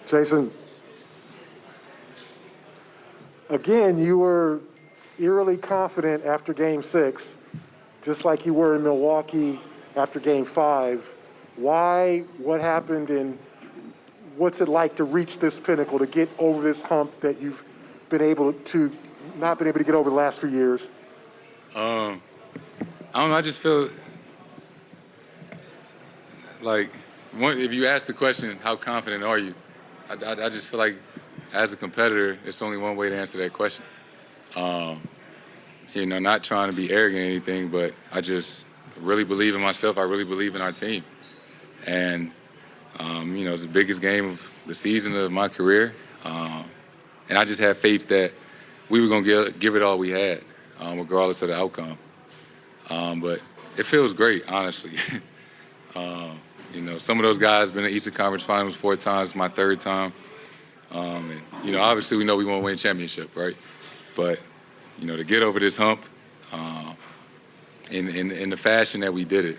Jayson, again, you were eerily confident after Game 6, just like you were in Milwaukee after Game 5. Why? What happened? And what's it like to reach this pinnacle, to get over this hump that you've been able to not been able to get over the last few years? I don't know. I just feel like if you ask the question, how confident are you? I just feel like as a competitor, it's only one way to answer that question. Not trying to be arrogant or anything, but I just really believe in myself. I really believe in our team. And, it's the biggest game of the season of my career. And I just had faith that we were going to give it all we had, regardless of the outcome. But it feels great, honestly. Some of those guys been in the Eastern Conference Finals 4 times, my 3rd time. Obviously we know we want to win a championship, right? But, to get over this hump in the fashion that we did it,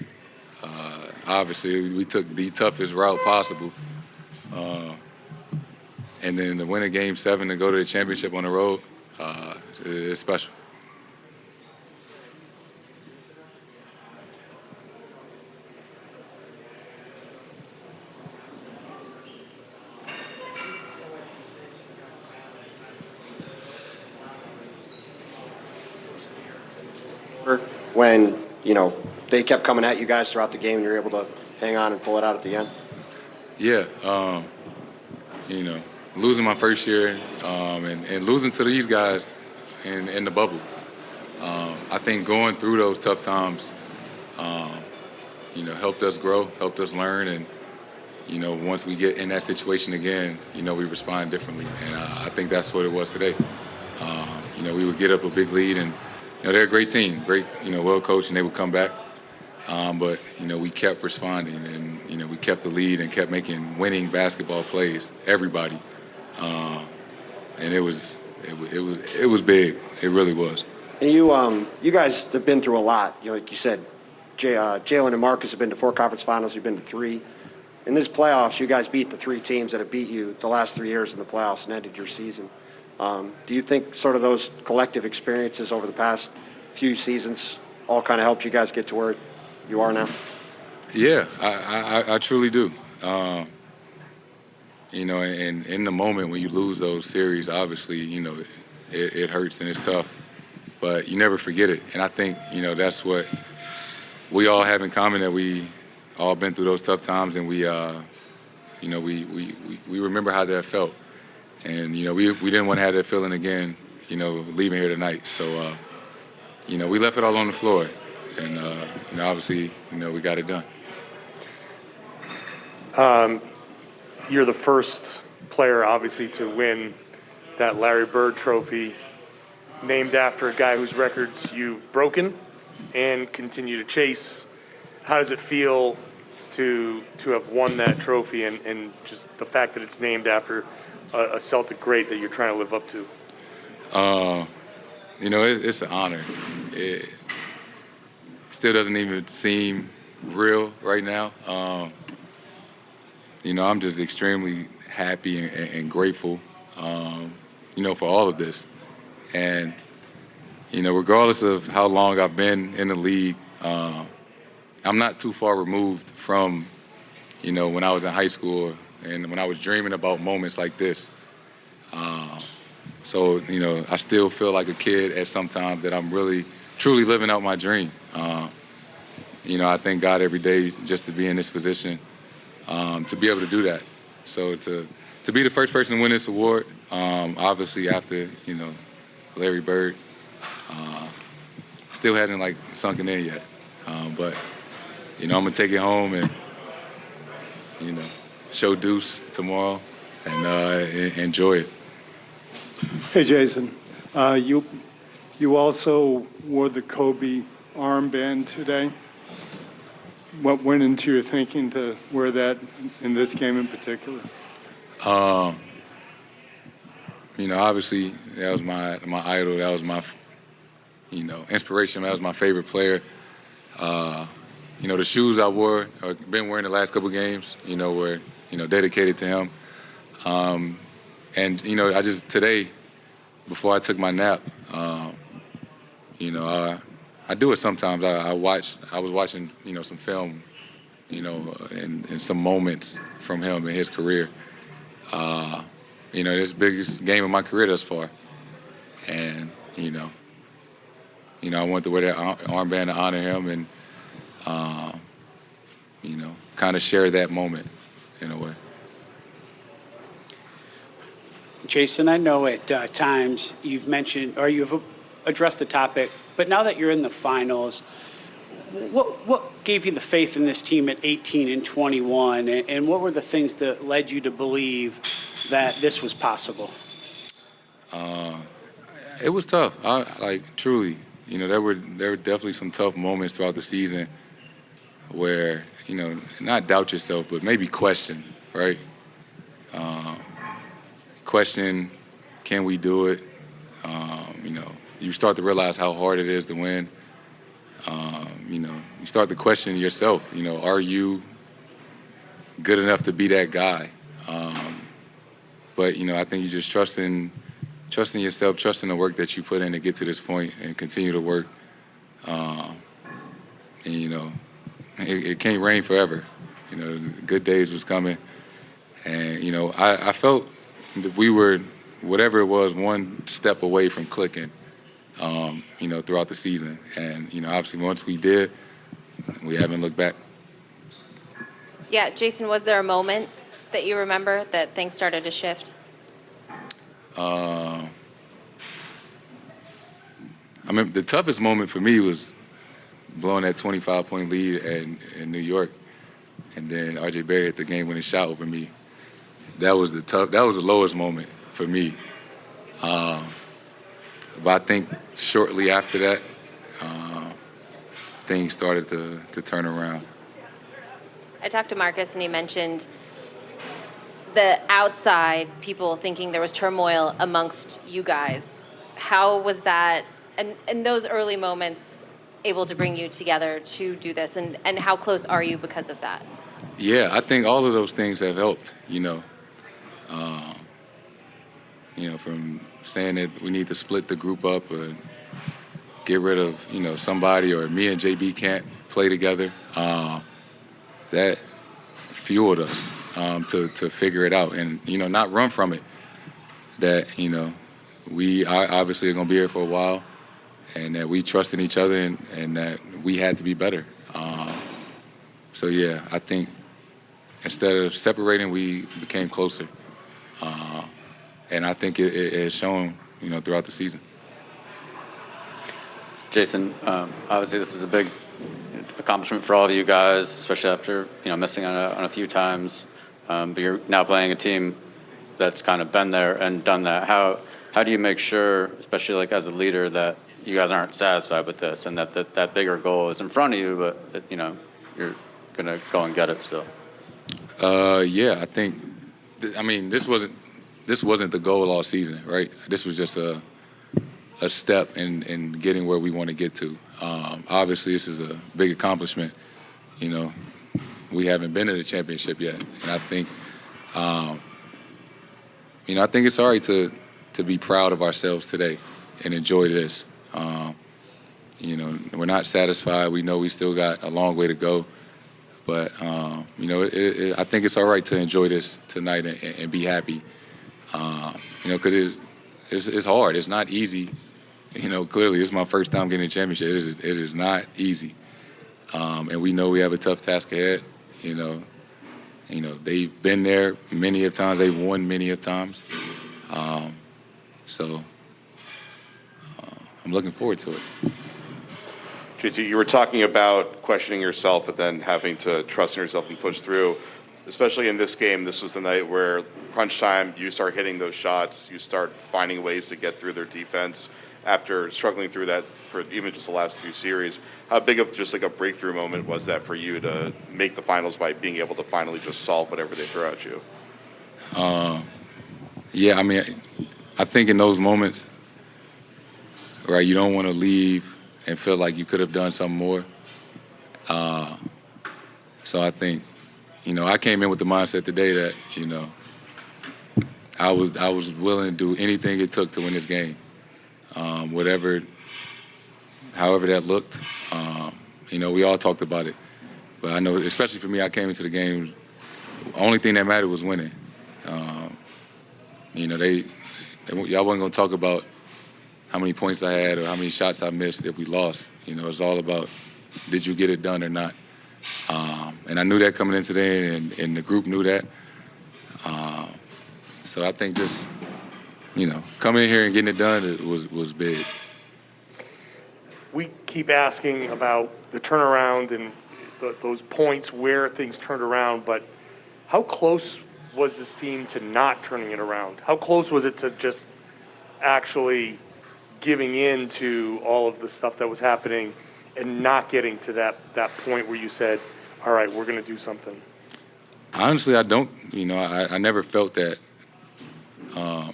obviously we took the toughest route possible. And then to win a Game 7 to go to the championship on the road, it's special. When, they kept coming at you guys throughout the game and you were able to hang on and pull it out at the end? Yeah. Losing my first year and losing to these guys in the bubble. I think going through those tough times, helped us grow, helped us learn. And, once we get in that situation again, we respond differently. And I think that's what it was today. We would get up a big lead and, they're a great team, great, well coached, and they would come back. But, we kept responding and, we kept the lead and kept making winning basketball plays, everybody. And it was big. It really was. And you guys have been through a lot. Like you said, Jalen and Marcus have been to 4 conference finals. You've been to 3. In this playoffs, you guys beat the 3 teams that have beat you the last 3 years in the playoffs and ended your season. Do you think sort of those collective experiences over the past few seasons all kind of helped you guys get to where you are now? Yeah, I truly do. And in the moment when you lose those series, obviously, it hurts and it's tough. But you never forget it. And I think, that's what we all have in common, that we all been through those tough times, and we remember how that felt. And, we didn't want to have that feeling again, leaving here tonight. So, we left it all on the floor. And, obviously, we got it done. You're the first player, obviously, to win that Larry Bird trophy, named after a guy whose records you've broken and continue to chase. How does it feel to have won that trophy and just the fact that it's named after a Celtic great that you're trying to live up to? It's an honor. It still doesn't even seem real right now. I'm just extremely happy and grateful, for all of this. And, regardless of how long I've been in the league, I'm not too far removed from, when I was in high school and when I was dreaming about moments like this. So, I still feel like a kid at some times, that I'm really, truly living out my dream. I thank God every day just to be in this position, to be able to do that. So to be the first person to win this award, obviously after, Larry Bird, still hasn't sunken in yet. But, I'm going to take it home and, show Deuce tomorrow and enjoy it. Hey, Jayson, you also wore the Kobe armband today. What went into your thinking to wear that in this game in particular? Obviously that was my idol. That was my, inspiration. That was my favorite player. The shoes I wore, I've been wearing the last couple games, were, dedicated to him. And, I just today, before I took my nap, I do it sometimes. I was watching, some film, and some moments from him in his career. This biggest game of my career thus far. And, I wanted to wear that armband to honor him and, kind of share that moment in a way. Jayson, I know at times you've mentioned or you've addressed the topic, but now that you're in the finals, what gave you the faith in this team at 18 and 21, and what were the things that led you to believe that this was possible? It was tough. Truly, there were definitely some tough moments throughout the season where, not doubt yourself, but maybe question, right? Question, can we do it? You start to realize how hard it is to win. You start to question yourself. Are you good enough to be that guy? But I think you just trusting yourself, trusting the work that you put in to get to this point, and continue to work. It can't rain forever. Good days was coming, and I felt that we were, whatever it was, one step away from clicking. Throughout the season, and obviously once we did, we haven't looked back. Yeah, Jayson, was there a moment that you remember that things started to shift? I mean, the toughest moment for me was blowing that 25-point lead in New York, and then R.J. Barrett hit the game-winning shot over me. That was the lowest moment for me. But I think shortly after that, things started to turn around. I talked to Marcus, and he mentioned the outside people thinking there was turmoil amongst you guys. How was that, and those early moments, able to bring you together to do this, and how close are you because of that? Yeah, I think all of those things have helped, from saying that we need to split the group up or get rid of, somebody, or me and JB can't play together. That fueled us to figure it out and, not run from it. That, we obviously are going to be here for a while, and that we trust in each other, and that we had to be better. So, yeah, I think instead of separating, we became closer. And I think it has shown, throughout the season. Jayson, obviously this is a big accomplishment for all of you guys, especially after missing on a few times. But you're now playing a team that's kind of been there and done that. How do you make sure, especially as a leader, that you guys aren't satisfied with this, and that bigger goal is in front of you, but that, you're gonna go and get it still? Yeah, I think. This wasn't the goal all season, right? This was just a step in getting where we want to get to. Obviously, this is a big accomplishment. We haven't been in the championship yet, and I think, I think it's all right to be proud of ourselves today and enjoy this. We're not satisfied. We know we still got a long way to go, but I think it's all right to enjoy this tonight and be happy. Because it's hard. It's not easy. Clearly, it's my first time getting a championship. It is not easy. And we know we have a tough task ahead. They've been there many of times. They've won many of times. So I'm looking forward to it. JT, you were talking about questioning yourself and then having to trust in yourself and push through. Especially in this game, this was the night where crunch time, you start hitting those shots, you start finding ways to get through their defense after struggling through that for even just the last few series. How big of just a breakthrough moment was that for you to make the finals by being able to finally just solve whatever they throw at you? Yeah, I think in those moments, right, you don't want to leave and feel like you could have done something more. So I think, I came in with the mindset today that, I was willing to do anything it took to win this game, however that looked. We all talked about it, but I know, especially for me, I came into the game. The only thing that mattered was winning. Y'all wasn't gonna talk about how many points I had or how many shots I missed if we lost. It's all about, did you get it done or not? And I knew that coming in today, and the group knew that. So I think just, coming in here and getting it done was big. We keep asking about the turnaround and those points where things turned around, but how close was this team to not turning it around? How close was it to just actually giving in to all of the stuff that was happening and not getting to that point where you said, all right, we're going to do something? Honestly, I don't. I never felt that. I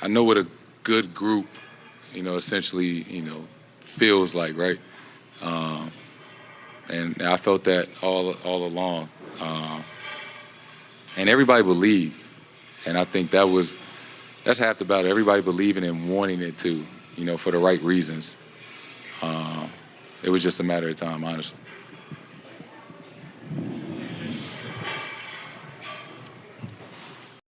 know what a good group, essentially, feels like, right? And I felt that all along. And everybody believed. And I think that's half the battle. Everybody believing and wanting it to, for the right reasons. It was just a matter of time, honestly.